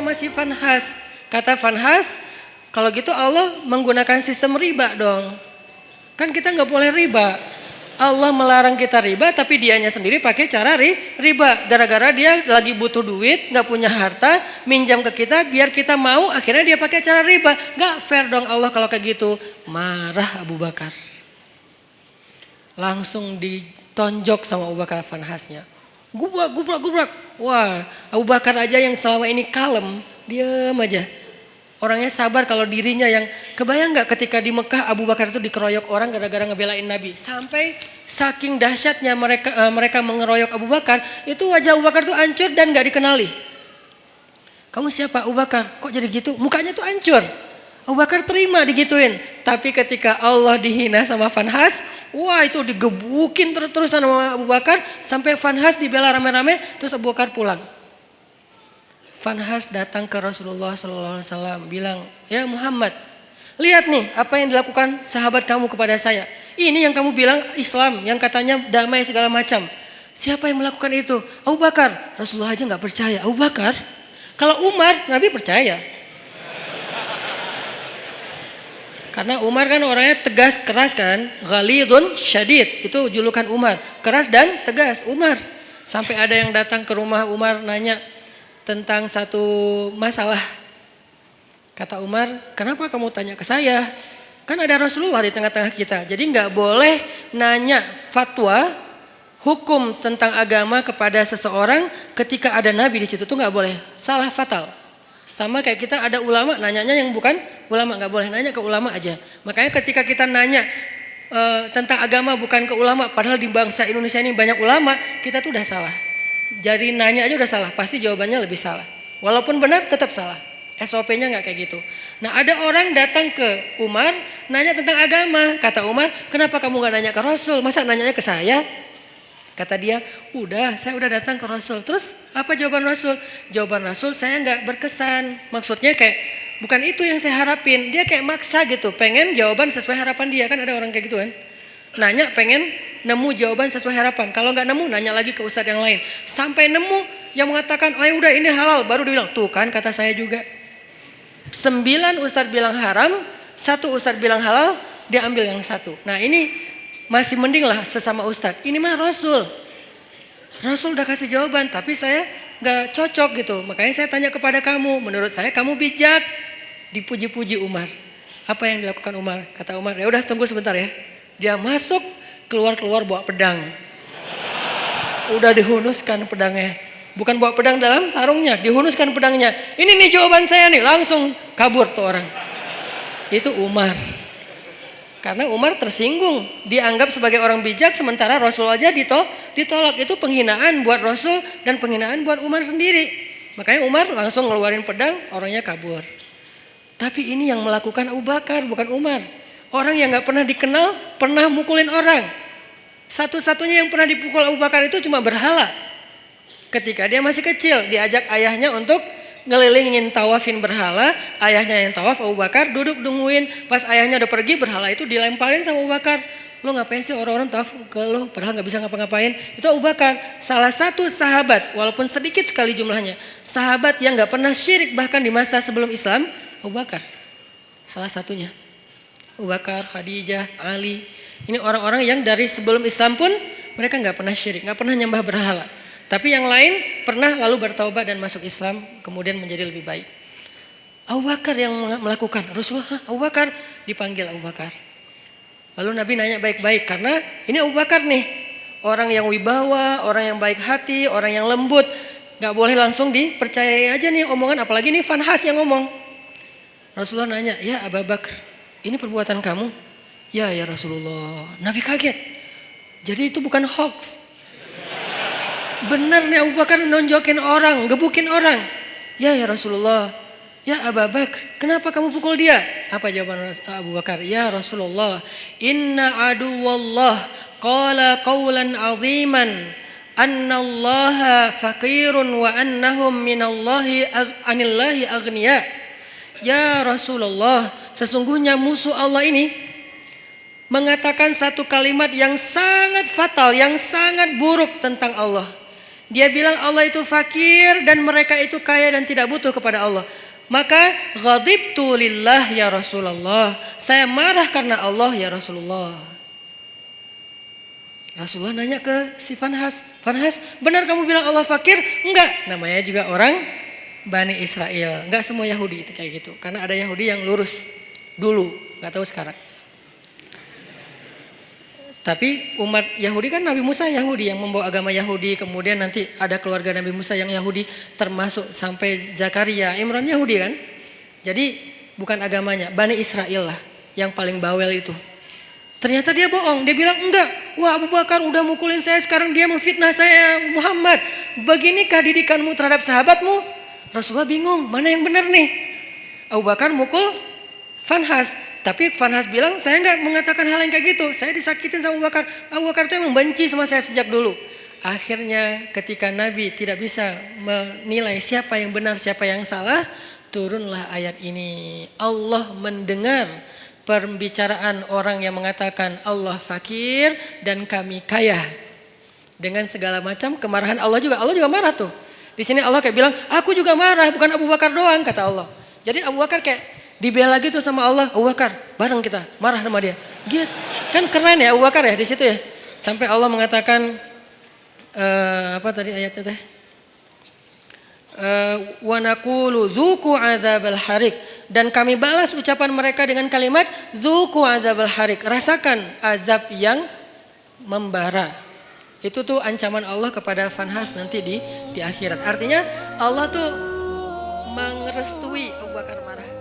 sama si Fanhas. Kata Fanhas, kalau gitu Allah menggunakan sistem riba dong. Kan kita nggak boleh riba. Allah melarang kita riba, tapi dianya sendiri pakai cara riba. Gara-gara dia lagi butuh duit, nggak punya harta, minjam ke kita, biar kita mau, akhirnya dia pakai cara riba. Nggak fair dong Allah kalau kayak gitu. Marah Abu Bakar. Langsung ditonjok sama Abu Bakar Fanhasnya. Gubrak. Wah, Abu Bakar aja yang selama ini kalem, diam aja. Orangnya sabar kalau dirinya yang kebayang nggak ketika di Mekah Abu Bakar itu dikeroyok orang gara-gara ngebelain Nabi. Sampai saking dahsyatnya mereka mengeroyok Abu Bakar, itu wajah Abu Bakar tuh hancur dan nggak dikenali. Kamu siapa Abu Bakar? Kok jadi gitu? Mukanya tuh hancur. Abu Bakar terima digituin. Tapi ketika Allah dihina sama Fanhas, wah itu digebukin terus-terusan sama Abu Bakar. Sampai Fanhas dibela rame-rame, terus Abu Bakar pulang. Fanhas datang ke Rasulullah SAW bilang, ya Muhammad, lihat nih apa yang dilakukan sahabat kamu kepada saya. Ini yang kamu bilang Islam, yang katanya damai segala macam. Siapa yang melakukan itu? Abu Bakar. Rasulullah aja nggak percaya. Abu Bakar? Kalau Umar, Nabi percaya. Karena Umar kan orangnya tegas, keras kan. Ghalidun syadid, itu julukan Umar. Keras dan tegas, Umar. Sampai ada yang datang ke rumah Umar nanya tentang satu masalah. Kata Umar, kenapa kamu tanya ke saya? Kan ada Rasulullah di tengah-tengah kita. Jadi nggak boleh nanya fatwa hukum tentang agama kepada seseorang ketika ada Nabi di situ, tuh nggak boleh. Salah fatal. Sama kayak kita ada ulama, nanyanya yang bukan ulama, nggak boleh nanya ke ulama aja. Makanya ketika kita nanya tentang agama bukan ke ulama, padahal di bangsa Indonesia ini banyak ulama, kita tuh udah salah. Jadi nanya aja udah salah, pasti jawabannya lebih salah. Walaupun benar tetap salah. SOP-nya nggak kayak gitu. Nah ada orang datang ke Umar nanya tentang agama. Kata Umar, kenapa kamu nggak nanya ke Rasul? Masa nanyanya ke saya? Kata dia, saya udah datang ke Rasul. Terus apa jawaban Rasul? Jawaban Rasul saya nggak berkesan. Maksudnya kayak bukan itu yang saya harapin. Dia kayak maksa gitu, pengen jawaban sesuai harapan dia. Kan ada orang kayak gitu kan. Nanya pengen nemu jawaban sesuai harapan. Kalau nggak nemu nanya lagi ke ustadz yang lain. Sampai nemu yang mengatakan, oh udah ini halal. Baru dibilang, tuh kan kata saya juga. 9 ustadz bilang haram, 1 ustadz bilang halal, dia ambil yang 1. Nah ini masih mending lah sesama ustadz. Ini mah Rasul. Rasul udah kasih jawaban, tapi saya nggak cocok gitu. Makanya saya tanya kepada kamu. Menurut saya kamu bijak. Dipuji-puji Umar. Apa yang dilakukan Umar? Kata Umar, ya udah tunggu sebentar ya. Dia masuk, keluar bawa pedang. Udah dihunuskan pedangnya. Bukan bawa pedang dalam sarungnya, dihunuskan pedangnya. Ini nih jawaban saya nih, langsung kabur tuh orang. Itu Umar. Karena Umar tersinggung, dianggap sebagai orang bijak sementara Rasul aja ditolak. Itu penghinaan buat Rasul dan penghinaan buat Umar sendiri. Makanya Umar langsung ngeluarin pedang, orangnya kabur. Tapi ini yang melakukan Abu Bakar, bukan Umar. Orang yang gak pernah dikenal, pernah mukulin orang. Satu-satunya yang pernah dipukul Abu Bakar itu cuma berhala. Ketika dia masih kecil, diajak ayahnya untuk ngelilingin tawafin berhala. Ayahnya yang tawaf, Abu Bakar duduk nungguin. Pas ayahnya udah pergi, berhala itu dilemparin sama Abu Bakar. Lo ngapain sih orang-orang tawaf ke lo, padahal gak bisa ngapa-ngapain. Itu Abu Bakar, salah satu sahabat, walaupun sedikit sekali jumlahnya. Sahabat yang gak pernah syirik bahkan di masa sebelum Islam, Abu Bakar. Salah satunya. Abu Bakar, Khadijah, Ali. Ini orang-orang yang dari sebelum Islam pun mereka nggak pernah syirik, nggak pernah nyembah berhala. Tapi yang lain pernah lalu bertaubat dan masuk Islam, kemudian menjadi lebih baik. Abu Bakar yang melakukan. Rasulullah, Abu Bakar, dipanggil Abu Bakar. Lalu Nabi nanya baik-baik karena ini Abu Bakar nih, orang yang wibawa, orang yang baik hati, orang yang lembut. Nggak boleh langsung dipercayai aja nih omongan, apalagi nih Fanhas yang ngomong. Rasulullah nanya, ya Abu Bakar, ini perbuatan kamu? Ya Rasulullah. Nabi kaget. Jadi itu bukan hoax. Benar nih Abu Bakar nonjokin orang, gebukin orang. Ya Rasulullah. Ya Abu Bakar, kenapa kamu pukul dia? Apa jawaban Abu Bakar? Ya Rasulullah, inna aduwallah qala qawlan aziman annallaha faqirun wa annahum minallahi anillahi aghniya. Ya Rasulullah, sesungguhnya musuh Allah ini mengatakan satu kalimat yang sangat fatal, yang sangat buruk tentang Allah. Dia bilang Allah itu fakir dan mereka itu kaya dan tidak butuh kepada Allah. Maka ghadibtu lillah ya Rasulullah. Saya marah karena Allah ya Rasulullah. Rasulullah nanya ke si Fanhas, Fanhas, benar kamu bilang Allah fakir? Enggak, namanya juga orang Bani Israel. Enggak semua Yahudi itu kayak gitu. Karena ada Yahudi yang lurus dulu, enggak tahu sekarang. Tapi umat Yahudi kan Nabi Musa Yahudi yang membawa agama Yahudi. Kemudian nanti ada keluarga Nabi Musa yang Yahudi termasuk sampai Zakaria, Imran Yahudi kan. Jadi bukan agamanya, Bani Israel lah yang paling bawel itu. Ternyata dia bohong, dia bilang enggak. Wah Abu Bakar udah mukulin saya, sekarang dia memfitnah saya. Muhammad, beginikah didikanmu terhadap sahabatmu? Rasulullah bingung, mana yang benar nih? Abu Bakar mukul Fanhas, tapi Fanhas bilang saya enggak mengatakan hal yang kayak gitu. Saya disakitin sama Abu Bakar. Abu Bakar itu emang benci sama saya sejak dulu. Akhirnya ketika Nabi tidak bisa menilai siapa yang benar, siapa yang salah, turunlah ayat ini. Allah mendengar pembicaraan orang yang mengatakan Allah fakir dan kami kaya. Dengan segala macam kemarahan Allah juga marah tuh. Di sini Allah kayak bilang, aku juga marah, bukan Abu Bakar doang, kata Allah. Jadi Abu Bakar kayak dibela gitu sama Allah. Abu Bakar, bareng kita marah sama dia. Gitu. Kan keren ya Abu Bakar ya di situ ya. Sampai Allah mengatakan apa tadi ayatnya teh? Wa naqulu dzuqu adzabal harik, dan kami balas ucapan mereka dengan kalimat dzuqu adzabal harik, rasakan azab yang membara. Itu tuh ancaman Allah kepada Fanhas nanti di akhirat. Artinya Allah tuh merestui Abu Bakar marah.